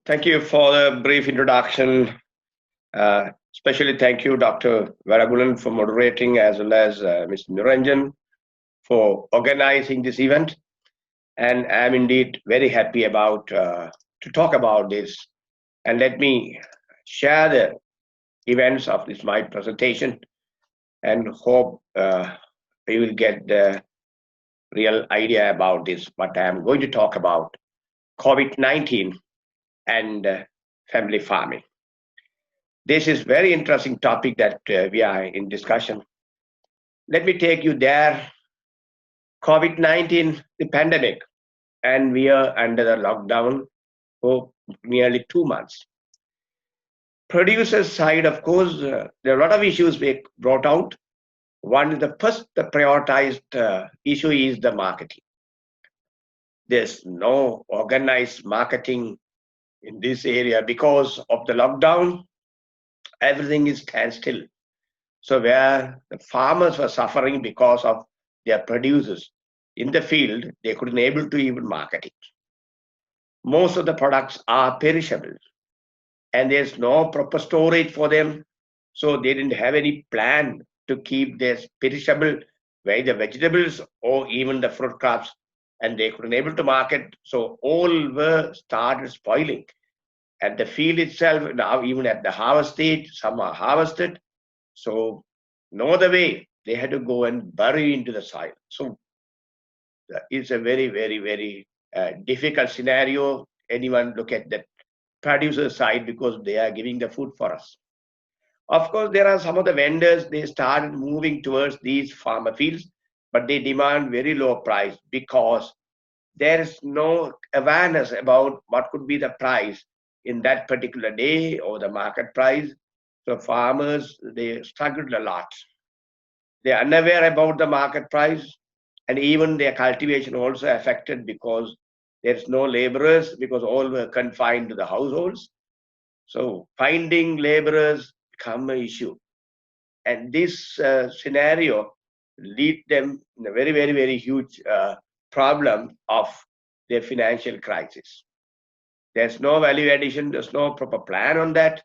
Thank you for the brief introduction. Especially thank you, Dr. Varagulan, for moderating, as well as Mr. Niranjan for organizing this event. And I'm indeed very happy about to talk about this. And let me share the events of this my presentation, and hope you will get the real idea about this. What I'm going to talk about: COVID-19 and family farming. This is very interesting topic that we are in discussion. Let me take you there. COVID-19, the pandemic, and we are under the lockdown for nearly 2 months. Producers side, of course, there are a lot of issues we brought out. One is the prioritized issue is the marketing. There's no organized marketing in this area because of the lockdown. Everything is standstill. So where the farmers were suffering because of their producers in the field, they couldn't able to even market it. Most of the products are perishable, and there's no proper storage for them. So they didn't have any plan to keep their perishable, whether vegetables or even the fruit crops, and they couldn't able to market. So all were started spoiling. At the field itself, now even at the harvest stage, some are harvested. So no other way, they had to go and bury into the soil. So it's a very, very, very difficult scenario. Anyone look at the producer side, because they are giving the food for us. Of course, there are some of the vendors, they started moving towards these farmer fields, but they demand very low price because there is no awareness about what could be the price in that particular day or the market price. So farmers, they struggled a lot. They are unaware about the market price, and even their cultivation also affected because there's no laborers, because all were confined to the households. So finding laborers become an issue. And this scenario lead them in a very, very, very huge problem of their financial crisis. There's no value addition, there's no proper plan on that,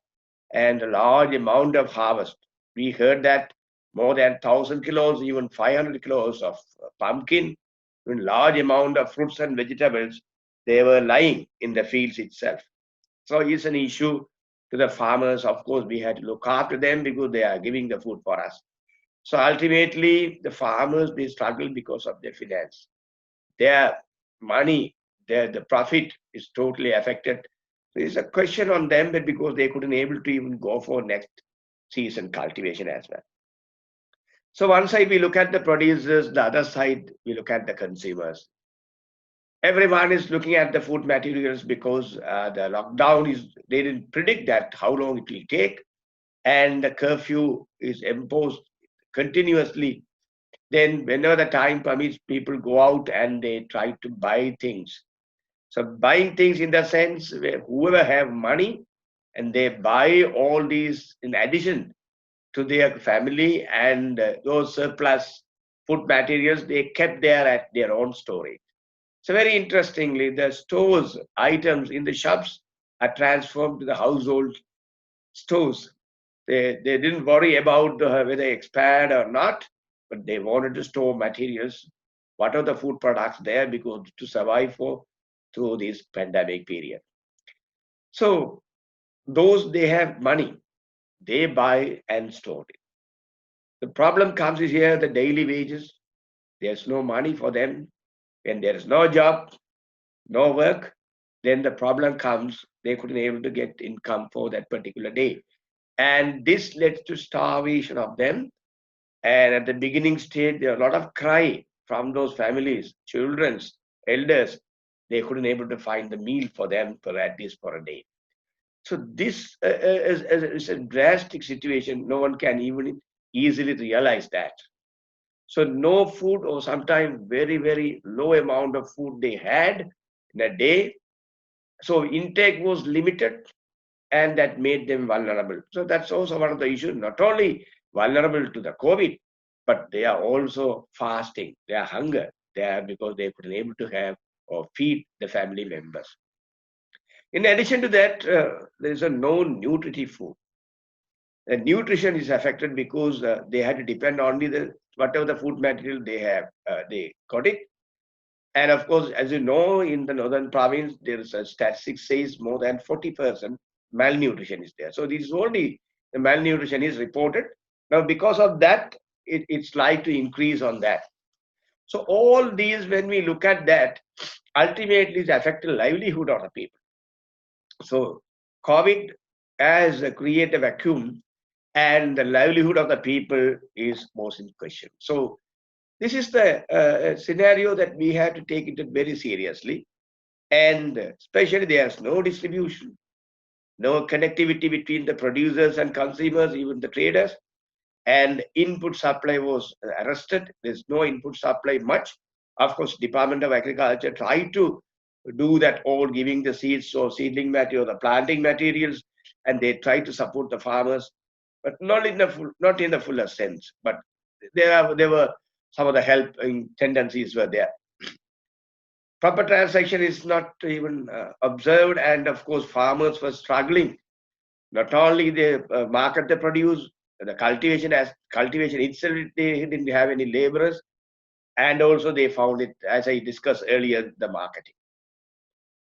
and a large amount of harvest. We heard that more than 1,000 kilos, even 500 kilos of pumpkin, even large amount of fruits and vegetables, they were lying in the fields itself. So it's an issue to the farmers. Of course, we had to look after them because they are giving the food for us. So ultimately, the farmers, they struggle because of their finance. Their money, the profit is totally affected. So it's a question on them, but because they couldn't able to even go for next season cultivation as well. So one side we look at the producers, the other side we look at the consumers. Everyone is looking at the food materials because the lockdown is, they didn't predict that how long it will take, and the curfew is imposed continuously. Then whenever the time permits, people go out and they try to buy things. So buying things in the sense where whoever have money, and they buy all these in addition to their family, and those surplus food materials they kept there at their own storage. So very interestingly, the stores items in the shops are transformed to the household stores. They didn't worry about whether they expired or not, but they wanted to store materials. What are the food products there because to survive for through this pandemic period. So those they have money, they buy and store it. The problem comes is here the daily wages. There's no money for them. When there is no job, no work, then the problem comes they couldn't able to get income for that particular day. And this led to starvation of them. And at the beginning stage, there are a lot of cry from those families, children's, elders. They couldn't able to find the meal for them for at least for a day. So this is a drastic situation. No one can even easily realize that. So no food, or sometimes very, very low amount of food they had in a day. So intake was limited, and that made them vulnerable. So that's also one of the issues, not only vulnerable to the COVID, but they are also fasting, they are hunger, they are because they couldn't able to have or feed the family members. In addition to that, there is a no nutritive food. The nutrition is affected because they had to depend only the whatever the food material they have, they got it. And of course, as you know, in the northern province, there is a statistics says more than 40% malnutrition is there. So this is only the malnutrition is reported. Now, because of that, it's like to increase on that. So all these, when we look at that, ultimately it affects the livelihood of the people. So COVID has created a vacuum, and the livelihood of the people is most in question. So this is the scenario that we have to take it very seriously. And especially there's no distribution, no connectivity between the producers and consumers, even the traders, and input supply was arrested. There's no input supply much. Of course, Department of Agriculture tried to do that, all giving the seeds or seedling material, the planting materials, and they try to support the farmers, but not in the fuller sense. But there were some of the helping tendencies were there. Proper transaction is not even observed, and of course, farmers were struggling. Not only they market the produce, the cultivation itself, they didn't have any laborers, and also they found it, as I discussed earlier, the marketing.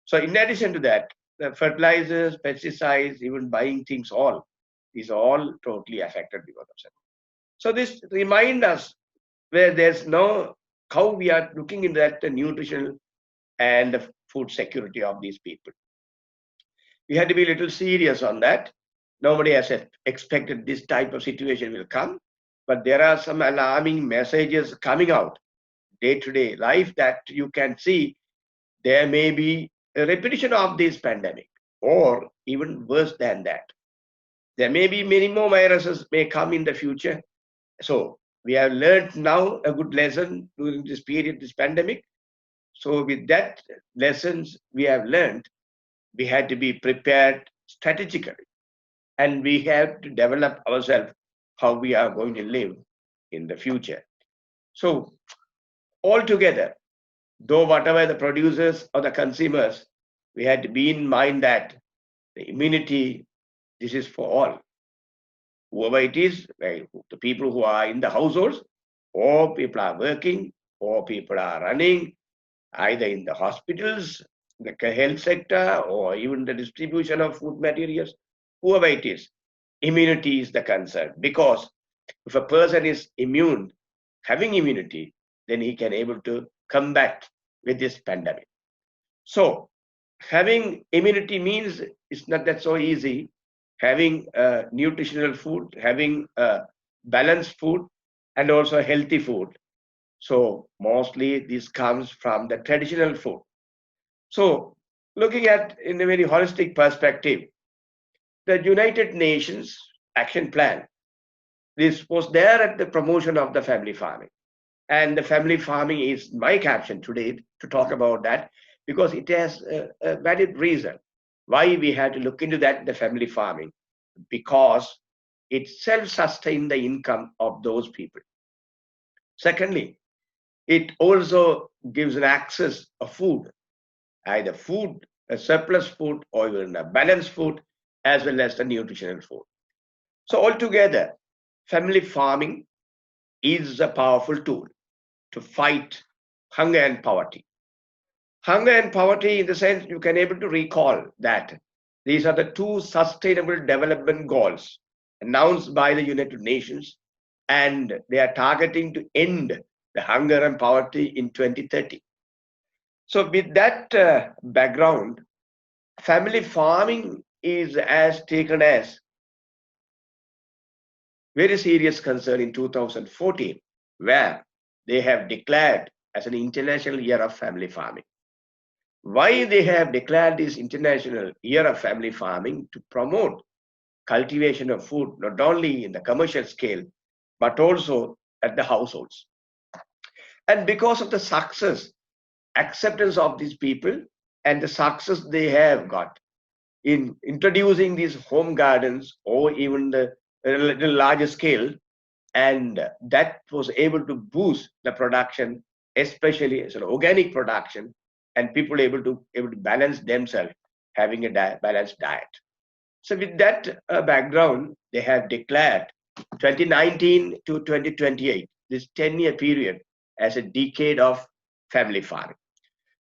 So in addition to that, the fertilizers, pesticides, even buying things, all is all totally affected because of that. So this remind us where there's no how we are looking into that the nutritional and the food security of these people. We had to be a little serious on that. Nobody has expected this type of situation will come, but there are some alarming messages coming out day-to-day life that you can see there may be a repetition of this pandemic, or even worse than that. There may be many more viruses may come in the future. So we have learned now a good lesson during this period, this pandemic. So with that lessons we have learned, we had to be prepared strategically, and we have to develop ourselves how we are going to live in the future. So altogether, though whatever the producers or the consumers, we had to be in mind that the immunity, this is for all. Whoever it is, like the people who are in the households, or people are working, or people are running, either in the hospitals, the health sector, or even the distribution of food materials, whoever it is, immunity is the concern. Because if a person is immune, having immunity, then he can able to combat with this pandemic. So having immunity means it's not that so easy. Having nutritional food, having balanced food, and also healthy food. So mostly this comes from the traditional food. So looking at in a very holistic perspective, the United Nations Action Plan, this was there at the promotion of the family farming. And the family farming is my caption today to talk about that, because it has a valid reason why we had to look into that, the family farming, because it self-sustains the income of those people. Secondly, it also gives an access of food, either food, a surplus food, or even a balanced food, as well as the nutritional food. So altogether, family farming is a powerful tool to fight hunger and poverty. Hunger and poverty, in the sense you can able to recall that these are the two sustainable development goals announced by the United Nations, and they are targeting to end the hunger and poverty in 2030. So with that background, family farming is as taken as very serious concern in 2014, where they have declared as an International Year of Family Farming. Why they have declared this International Year of Family Farming? To promote cultivation of food, not only in the commercial scale, but also at the households. And because of the success, acceptance of these people, and the success they have got in introducing these home gardens, or even the little larger scale, and that was able to boost the production, especially as an organic production, and people able to balance themselves. having a balanced diet. So with that background, they have declared 2019 to 2028, this 10-year period, as a decade of family farming.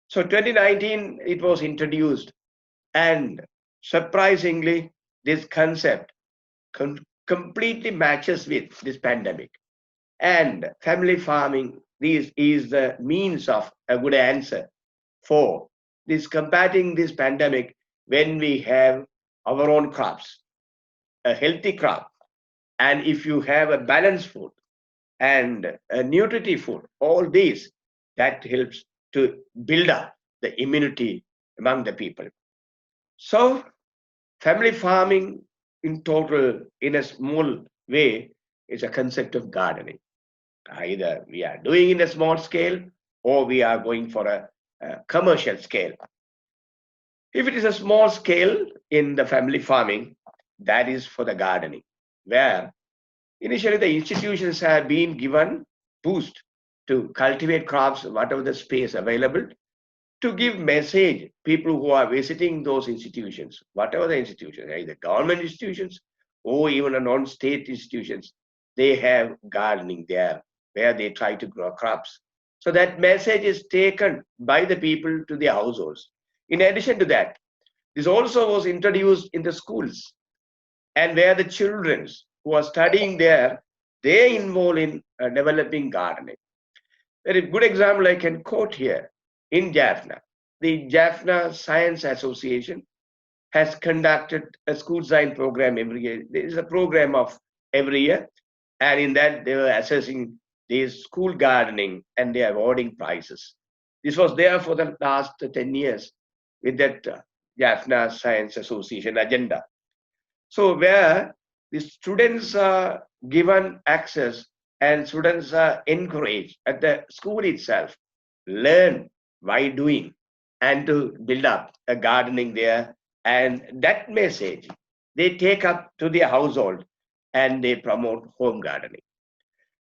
So 2019, it was introduced, and surprisingly, this concept completely matches with this pandemic. And family farming, this is the means of a good answer for this combating this pandemic when we have our own crops, a healthy crop, and if you have a balanced food and a nutritive food, all these, that helps to build up the immunity among the people. So family farming in total, in a small way, is a concept of gardening. Either we are doing in a small scale or we are going for a commercial scale. If it is a small scale in the family farming, that is for the gardening, where initially the institutions have been given boost to cultivate crops, whatever the space available, to give message people who are visiting those institutions, whatever the institutions, either government institutions or even a non-state institutions, they have gardening there where they try to grow crops. So that message is taken by the people to their households. In addition to that, this also was introduced in the schools, and where the children who are studying there, they involved in developing gardening. Very good example I can quote here. In Jaffna, the Jaffna Science Association has conducted a school science program every year. There is a program of every year, and in that they were assessing the school gardening and they are awarding prizes. This was there for the last 10 years with that Jaffna Science Association agenda. So where the students are given access and students are encouraged at the school itself, learn by doing and to build up a gardening there. And that message they take up to their household and they promote home gardening.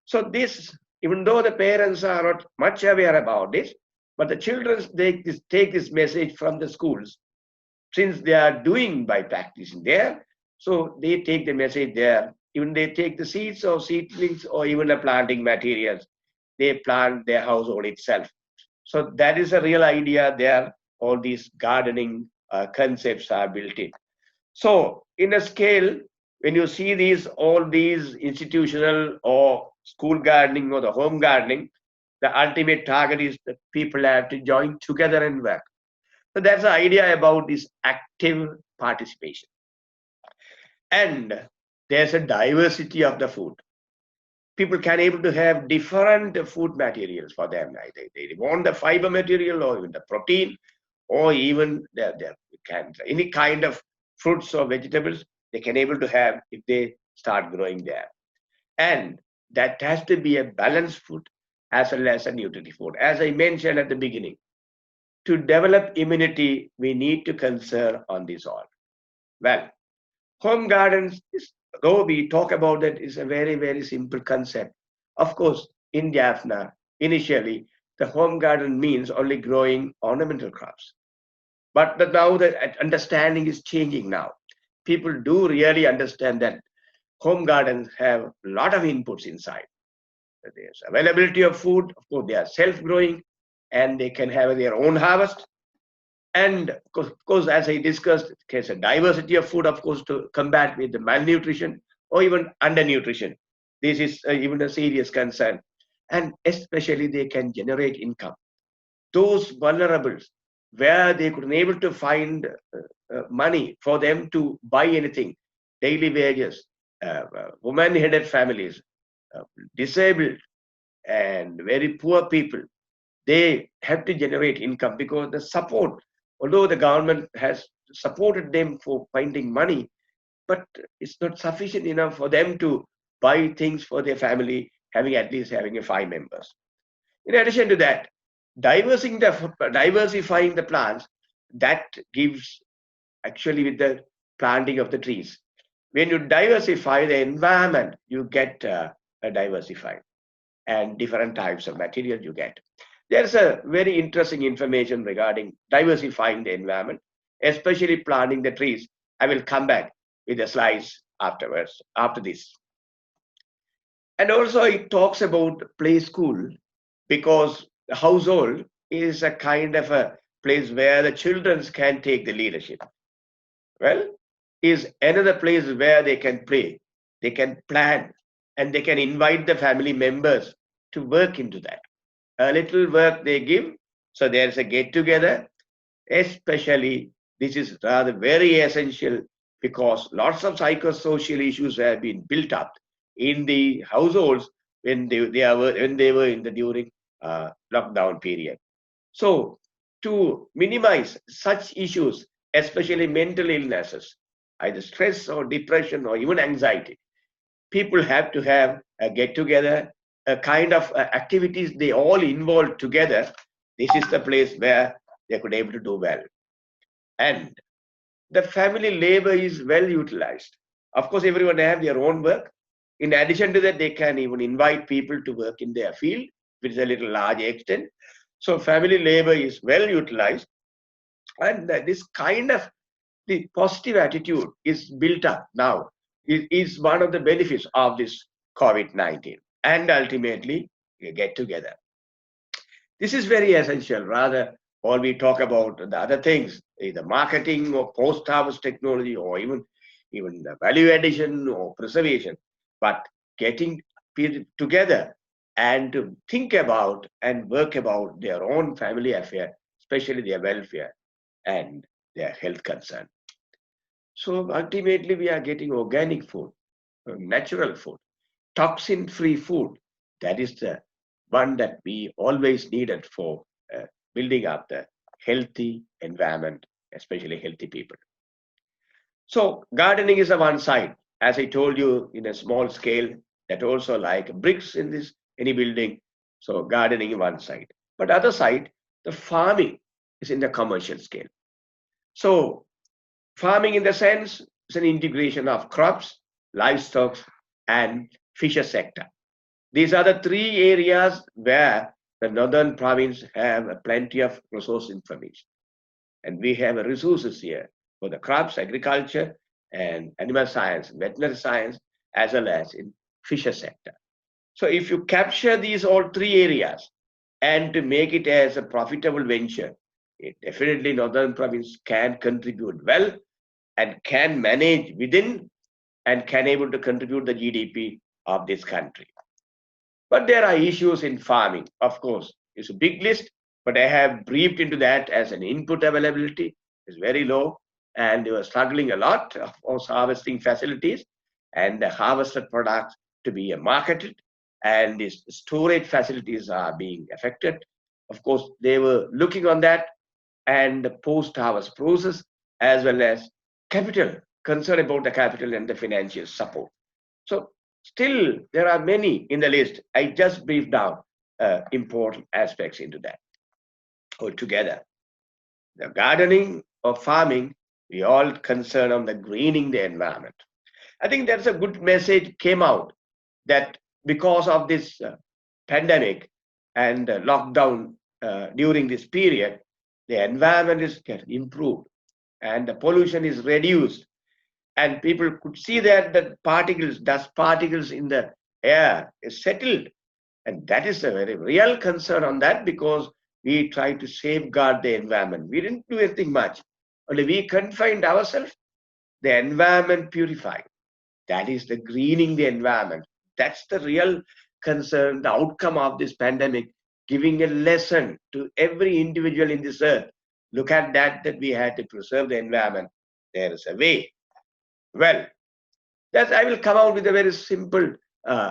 So this, even though the parents are not much aware about this, but the children take this message from the schools, since they are doing by practicing there, so they take the message there. Even they take the seeds or seedlings or even the planting materials, they plant their household itself. So that is a real idea there. All these gardening concepts are built in. So in a scale, when you see all these institutional or school gardening or the home gardening, the ultimate target is that people have to join together and work. So that's the idea about this active participation. And there's a diversity of the food. People can able to have different food materials for them. They want the fiber material or even the protein or even any kind of fruits or vegetables they can able to have if they start growing there. And that has to be a balanced food as well as a nutritive food. As I mentioned at the beginning, to develop immunity, we need to conserve on this all. Well, home gardens, though we talk about that, is a very, very simple concept. Of course, in Jaffna, initially, the home garden means only growing ornamental crops. But now the understanding is changing now. People do really understand that home gardens have a lot of inputs inside. There's availability of food, of course, they are self-growing, and they can have their own harvest. And of course, as I discussed, there's a diversity of food, of course, to combat with the malnutrition or even undernutrition. This is even a serious concern. And especially they can generate income. Those vulnerables, where they couldn't able to find money for them to buy anything, daily wages, woman-headed families, disabled, and very poor people, they have to generate income because the support, although the government has supported them for finding money, but it's not sufficient enough for them to buy things for their family, at least having 5 members. In addition to that, diversifying the plants, that gives actually with the planting of the trees. When you diversify the environment, you get a diversified and different types of material you get. There's a very interesting information regarding diversifying the environment, especially planting the trees. I will come back with the slides afterwards, after this. And also it talks about play school, because the household is a kind of a place where the children can take the leadership. Well, is another place where they can play, they can plan, and they can invite the family members to work into that. A little work they give, so there's a get together. Especially, this is rather very essential because lots of psychosocial issues have been built up in the households when they were in the during lockdown period. So, to minimize such issues, especially mental illnesses, either stress or depression or even anxiety, people have to have a get together, a kind of activities they all involved together. This is the place where they could able to do well. And the family labor is well utilized. Of course, everyone have their own work. In addition to that, they can even invite people to work in their field, which is a little large extent. So family labor is well utilized. And this kind of the positive attitude is built up now. It is one of the benefits of this COVID-19. And ultimately, you get together. This is very essential. Rather, all we talk about the other things, either marketing or post-harvest technology or even the value addition or preservation, but getting people together and to think about and work about their own family affair, especially their welfare and their health concern. So ultimately, we are getting organic food, natural food, toxin-free food. That is the one that we always needed for building up the healthy environment, especially healthy people. So gardening is the one side, as I told you, in a small scale, that also like bricks in this any building. So gardening is one side, but other side, the farming is in the commercial scale. So farming in the sense is an integration of crops, livestock, and fisher sector. These are the three areas where the northern province have plenty of resource information. And we have resources here for the crops, agriculture, and animal science, veterinary science, as well as in fisher sector. So if you capture these all three areas and to make it as a profitable venture, it definitely northern province can contribute well and can manage within and can able to contribute the GDP of this country. But there are issues in farming, of course. It's a big list, but I have briefed into that as an input availability is very low, and they were struggling a lot of harvesting facilities and the harvested products to be marketed, and these storage facilities are being affected. Of course, they were looking on that and the post-harvest process as well as capital, concern about the capital and the financial support. So still, there are many in the list. I just briefed down important aspects into that altogether. The gardening or farming, we all concern on the greening the environment. I think that's a good message came out that because of this pandemic and lockdown during this period, the environment is getting improved and the pollution is reduced. And people could see that the particles, dust particles in the air is settled. And that is a very real concern on that because we try to safeguard the environment. We didn't do anything much. Only we confined ourselves, the environment purified. That is the greening the environment. That's the real concern, the outcome of this pandemic, giving a lesson to every individual in this earth. Look at that we had to preserve the environment. There is a way. Well, I will come out with a very simple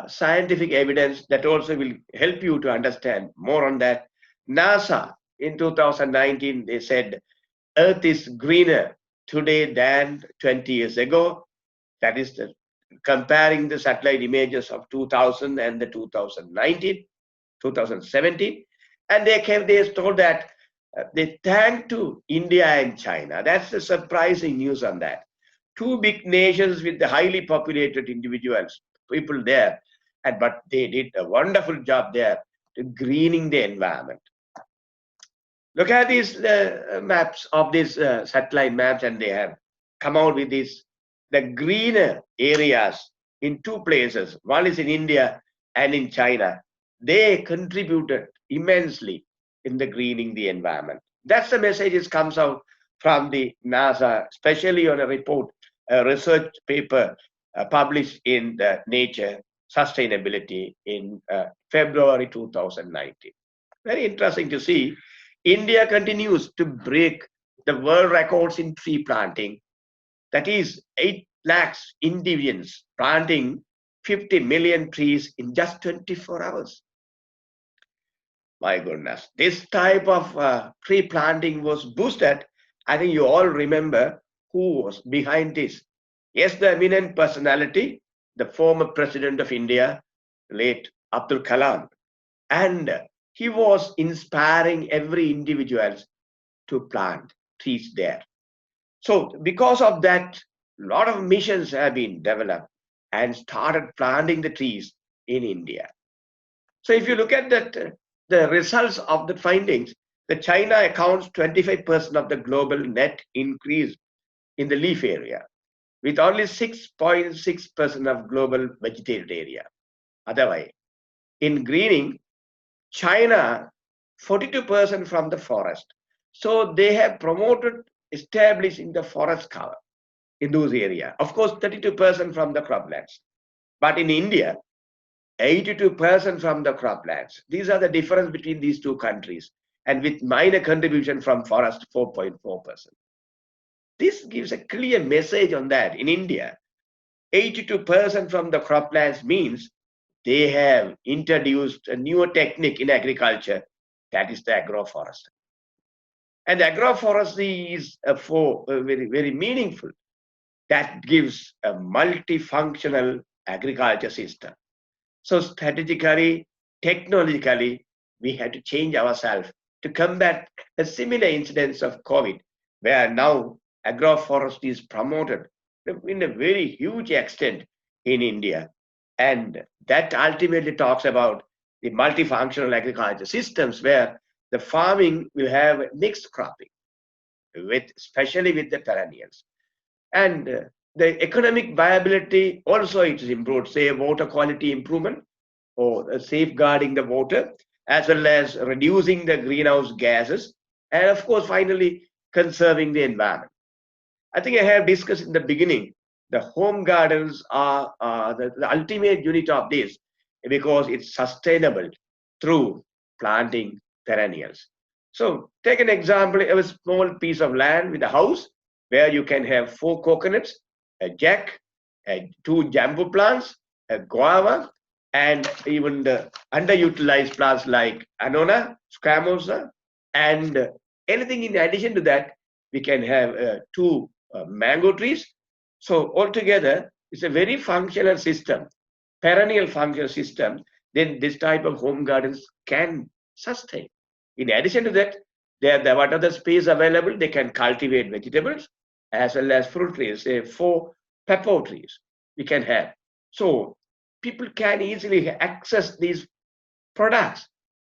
scientific evidence that also will help you to understand more on that. NASA in 2019, they said Earth is greener today than 20 years ago. That is comparing the satellite images of 2000 and the 2019, 2017. And they told that they thanked to India and China. That's the surprising news on that. Two big nations with the highly populated individuals, people there, but they did a wonderful job there to greening the environment. Look at these maps of these satellite maps, and they have come out with these the greener areas in two places. One is in India and in China. They contributed immensely in the greening the environment. That's the message that comes out from the NASA, especially on a report, a research paper published in the Nature Sustainability in February 2019. Very interesting to see. India continues to break the world records in tree planting. That is 8 lakhs individuals planting 50 million trees in just 24 hours. My goodness. This type of tree planting was boosted. I think you all remember who was behind this. Yes, the eminent personality, the former president of India, late Abdul Kalam. And he was inspiring every individual to plant trees there. So because of that, a lot of missions have been developed and started planting the trees in India. So if you look at that, the results of the findings, the China accounts 25% of the global net increase in the leaf area, with only 6.6% of global vegetated area. Otherwise, in greening, China, 42% from the forest. So they have promoted establishing the forest cover in those areas. Of course, 32% from the croplands. But in India, 82% from the croplands. These are the difference between these two countries. And with minor contribution from forest, 4.4%. This gives a clear message on that. In India, 82% from the croplands means they have introduced a newer technique in agriculture, that is the agroforestry. And agroforestry is very, very meaningful. That gives a multifunctional agriculture system. So strategically, technologically, we had to change ourselves to combat a similar incidence of COVID, where now agroforestry is promoted in a very huge extent in India. And that ultimately talks about the multifunctional agriculture systems where the farming will have mixed cropping, especially with the perennials. And the economic viability also it is improved, say water quality improvement or safeguarding the water, as well as reducing the greenhouse gases, and of course, finally, conserving the environment. I think I have discussed in the beginning, the home gardens are the ultimate unit of this because it's sustainable through planting perennials. So take an example of a small piece of land with a house where you can have 4 coconuts, a jack, 2 jambu plants, a guava, and even the underutilized plants like annona, squamosa, and anything in addition to that, we can have 2 mango trees. So altogether, it's a very functional system, perennial functional system. Then this type of home gardens can sustain. In addition to that, what other space available, they can cultivate vegetables as well as fruit trees, say 4 pepper trees we can have. So people can easily access these products.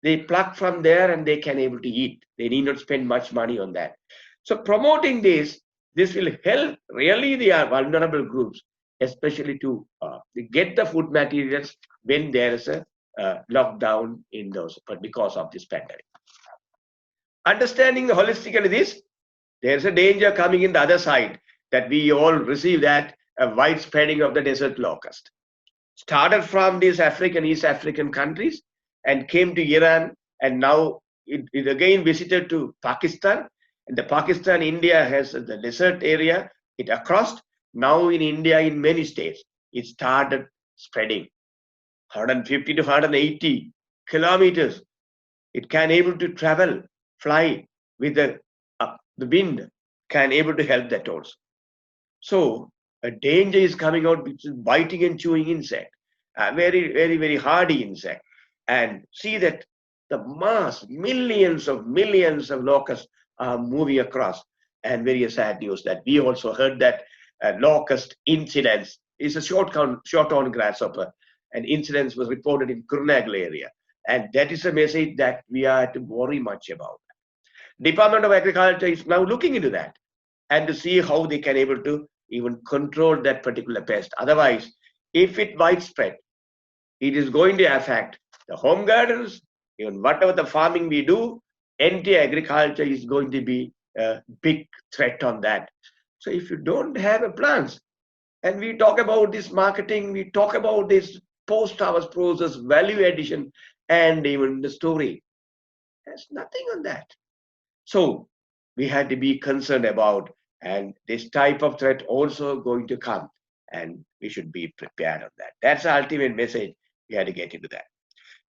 They pluck from there and they can able to eat. They need not spend much money on that. So promoting this will help really the vulnerable groups, especially to get the food materials when there is a lockdown in those, but because of this pandemic. Understanding holistically this, there's a danger coming in the other side that we all receive that widespreading of the desert locust. Started from these East African countries and came to Iran, and now it again visited to Pakistan. And the Pakistan, India has the desert area, it across. Now in India, in many states, it started spreading 150 to 180 kilometers. It can able to travel, fly with the wind, can able to help that also. So a danger is coming out, which is biting and chewing insect, a very, very, very hardy insect. And see that the millions of locusts are moving across. And very sad news that we also heard that locust incidence is a short-horn grasshopper. An incidence was reported in Kurnagal area. And that is a message that we are to worry much about. Department of Agriculture is now looking into that and to see how they can able to even control that particular pest. Otherwise, if it widespread, it is going to affect the home gardens, even whatever the farming we do, anti-agriculture is going to be a big threat on that. So if you don't have a plans, and we talk about this marketing, we talk about this post-harvest process, value addition, and even the story, there's nothing on that. So we had to be concerned about, and this type of threat also going to come, and we should be prepared on that. That's the ultimate message we had to get into that.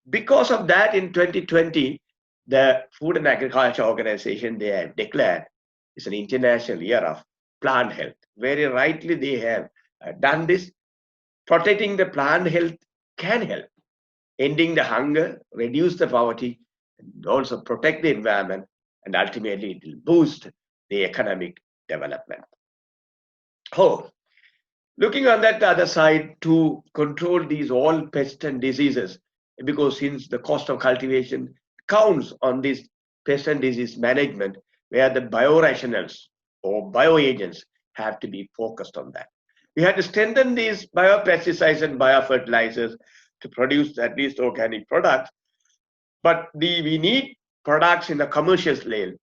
Because of that, in 2020, the Food and Agriculture Organization, they have declared it's an international year of plant health. Very rightly, they have done this. Protecting the plant health can help, ending the hunger, reduce the poverty, and also protect the environment, and ultimately it will boost the economic development. Oh, looking on that other side to control these all pests and diseases, because since the cost of cultivation counts on this pest and disease management, where the biorationals or bioagents have to be focused on that. We had to strengthen these biopesticides and biofertilizers to produce at least organic products, but we need products in the commercial scale,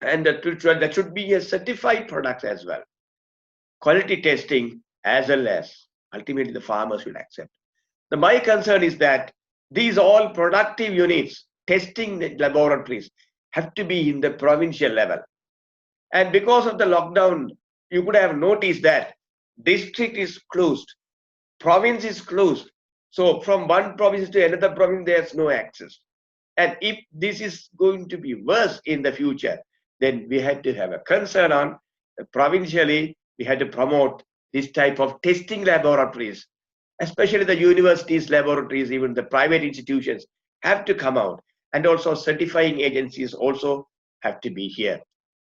and that should be a certified product as well. Quality testing as well as ultimately the farmers will accept. My concern is that these all productive units, testing laboratories, have to be in the provincial level. And because of the lockdown, you could have noticed that district is closed, province is closed. So from one province to another province, there's no access. And if this is going to be worse in the future, then we had to have a concern on provincially, we had to promote this type of testing laboratories, especially the universities, laboratories, even the private institutions have to come out. And also certifying agencies also have to be here.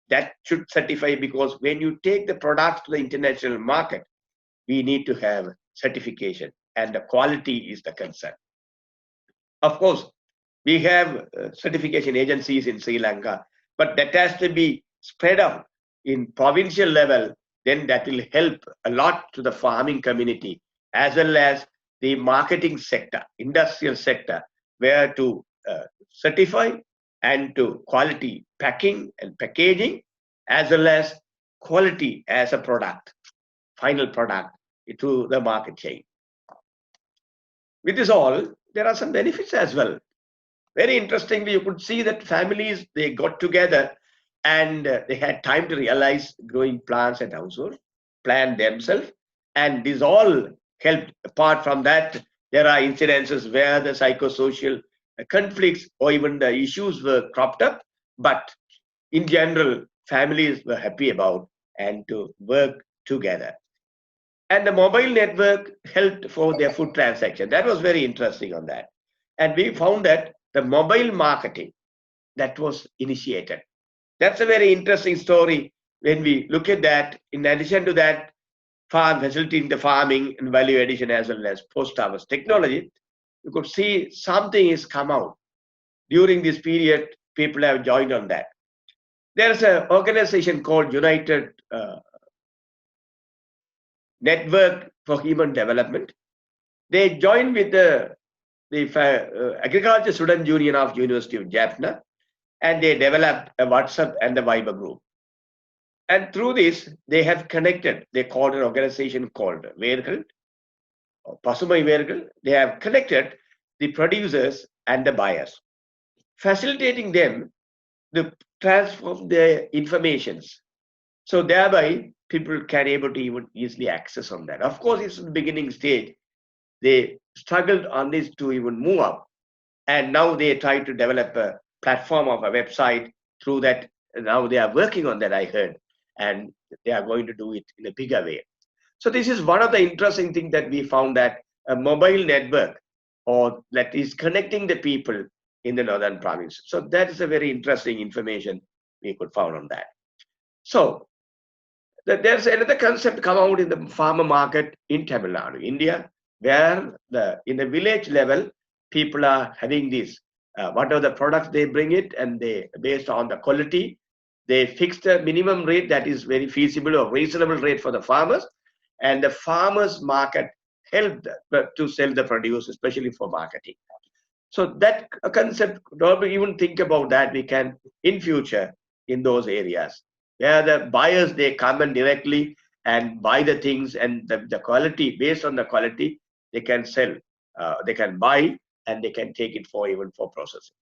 That should certify, because when you take the products to the international market, we need to have certification, and the quality is the concern. Of course, we have certification agencies in Sri Lanka, but that has to be spread out in provincial level. Then that will help a lot to the farming community as well as the marketing sector, industrial sector, where to certify and to quality packing and packaging, as well as quality as a product, final product to the market chain. With this all, there are some benefits as well. Very interestingly, you could see that families, they got together and they had time to realize growing plants at household, plan themselves, and this all helped. Apart from that, there are incidences where the psychosocial conflicts or even the issues were cropped up, but in general, families were happy about and to work together. And the mobile network helped for their food transaction. That was very interesting on that. And we found that the mobile marketing that was initiated. That's a very interesting story when we look at that. In addition to that, farm facilitating the farming and value addition as well as post-harvest technology, you could see something has come out. During this period, people have joined on that. There's an organization called United Network for Human Development. They joined with the Agriculture Student Union of University of Jaffna, and they developed a WhatsApp and the Viber group. And through this, they have connected. They called an organization called Vergal, or Pasumai Vergal. They have connected the producers and the buyers, facilitating them to transform their informations. So thereby, people can able to even easily access on that. Of course, it's in the beginning stage. They struggled on this to even move up. And now they try to develop a platform of a website through that. Now they are working on that, I heard, and they are going to do it in a bigger way. So this is one of the interesting things that we found, that a mobile network or that is connecting the people in the northern province. So that is a very interesting information we could find on that. So there's another concept come out in the farmer market in Tamil Nadu, India, where in the village level, people are having this whatever the products they bring it, and they, based on the quality, they fix a minimum rate that is very feasible or reasonable rate for the farmers, and the farmers market help to sell the produce, especially for marketing. So that concept, don't even think about that. We can in future in those areas where the buyers, they come and directly and buy the things, and the quality, based on the quality, they can sell, they can buy, and they can take it for even for processing.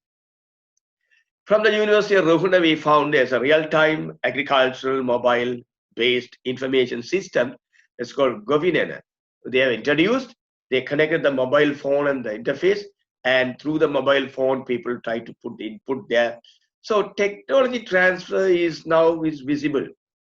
From the University of Ruhuna, we found there's a real-time agricultural mobile-based information system. It's called Govinena. They have introduced, they connected the mobile phone and the interface, and through the mobile phone, people try to put the input there. So technology transfer is now visible.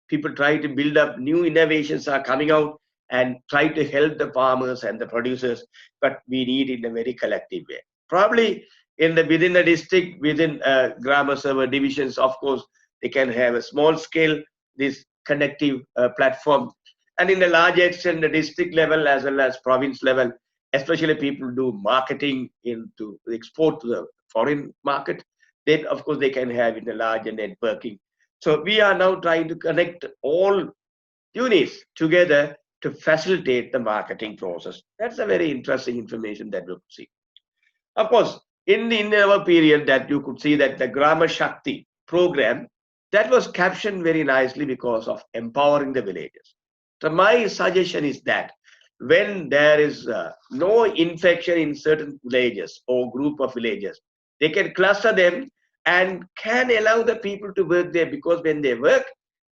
People try to build up, new innovations are coming out and try to help the farmers and the producers, but we need it in a very collective way. Probably within a district, within grammar server divisions, of course, they can have a small scale, this connective platform. And in the large extent, the district level as well as province level, especially people do marketing into export to the foreign market, then of course they can have in a larger networking. So we are now trying to connect all units together to facilitate the marketing process. That's a very interesting information that we'll see. Of course, in our period, that you could see that the Grama Shakti program, that was captioned very nicely because of empowering the villages. So my suggestion is that when there is no infection in certain villages or group of villages, they can cluster them and can allow the people to work there, because when they work,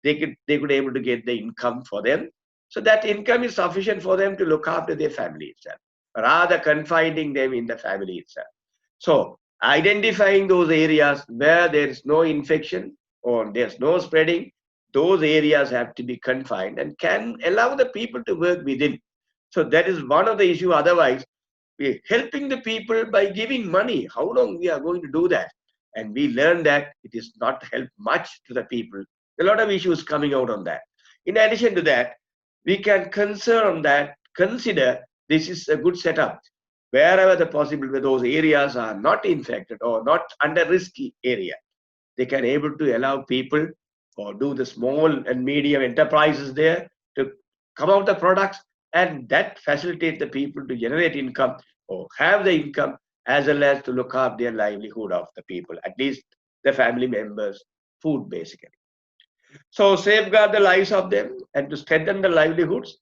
they could able to get the income for them. So that income is sufficient for them to look after their family itself, rather confining them in the family itself. So identifying those areas where there is no infection or there's no spreading, those areas have to be confined and can allow the people to work within. So that is one of the issues. Otherwise, we're helping the people by giving money. How long we are going to do that? And we learn that it is not help much to the people. A lot of issues coming out on that. In addition to that, we can consider this is a good setup. Wherever the possible, where those areas are not infected or not under risky area, they can able to allow people or do the small and medium enterprises there to come out the products, and that facilitate the people to generate income or have the income, as well as to look after their livelihood of the people, at least the family members' food basically. So safeguard the lives of them and to strengthen the livelihoods,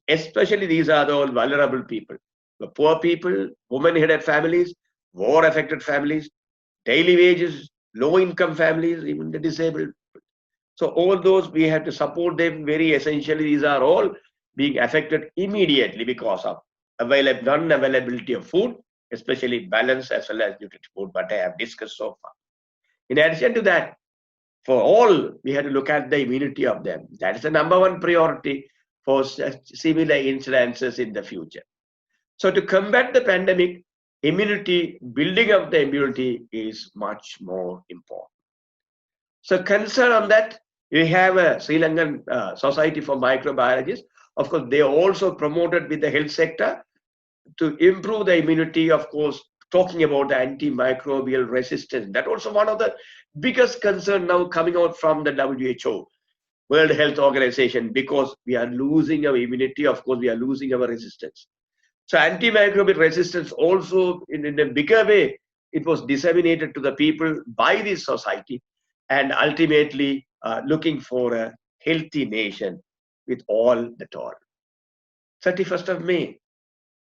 especially these are the all vulnerable people, the poor people, women-headed families, war-affected families, daily wages, low-income families, even the disabled. So all those we have to support them very essentially. These are all being affected immediately because of non-availability of food, especially balance as well as nutritive food, what I have discussed so far. In addition to that, for all, we have to look at the immunity of them. That is the number one priority for similar incidences in the future. So to combat the pandemic, immunity, building up the immunity is much more important. So concern on that, we have a Sri Lankan Society for Microbiologists. Of course, they are also promoted with the health sector to improve the immunity, of course, talking about the antimicrobial resistance. That's also one of the biggest concern now coming out from the WHO, World Health Organization, because we are losing our immunity. Of course, we are losing our resistance. So antimicrobial resistance also in a bigger way, it was disseminated to the people by this society, and ultimately looking for a healthy nation with all the tolerance. 31st of May,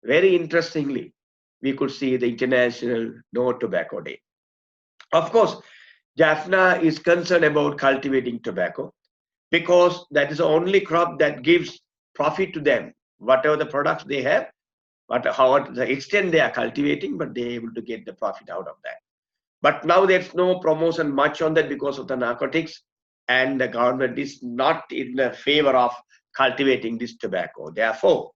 very interestingly, we could see the International No Tobacco Day. Of course, Jaffna is concerned about cultivating tobacco because that is the only crop that gives profit to them, whatever the products they have, how the extent they are cultivating, but they're able to get the profit out of that. But now there's no promotion much on that because of the narcotics, and the government is not in the favor of cultivating this tobacco. Therefore,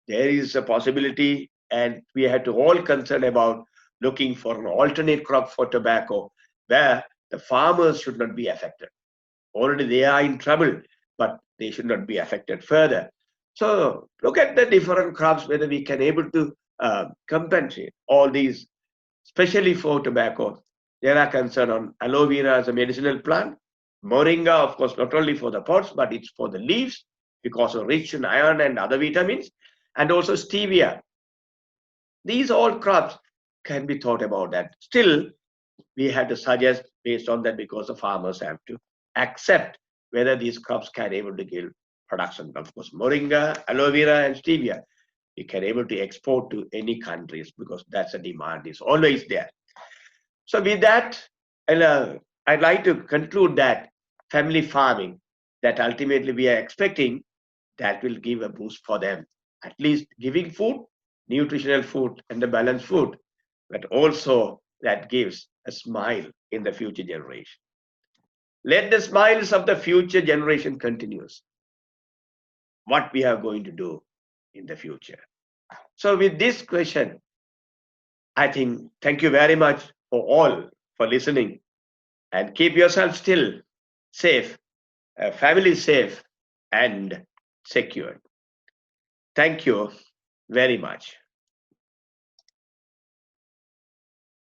there is a possibility, and we have to all concern about looking for an alternate crop for tobacco where the farmers should not be affected. Already they are in trouble, but they should not be affected further. So look at the different crops, whether we can able to compensate all these especially for tobacco. There are concern on aloe vera as a medicinal plant. Moringa, of course, not only for the pods, but it's for the leaves because of rich in iron and other vitamins, and also stevia. These all crops can be thought about that. Still, we had to suggest based on that because the farmers have to accept whether these crops can able to give production. Of course, moringa, aloe vera, and stevia, you can able to export to any countries because that's a demand is always there. So with that, I'd like to conclude that family farming that ultimately we are expecting that will give a boost for them, at least giving food, nutritional food and the balanced food, but also that gives a smile in the future generation. Let the smiles of the future generation continues. What we are going to do in the future. So with this question, I think thank you very much for all for listening and keep yourself still safe, family safe and secure. Thank you very much.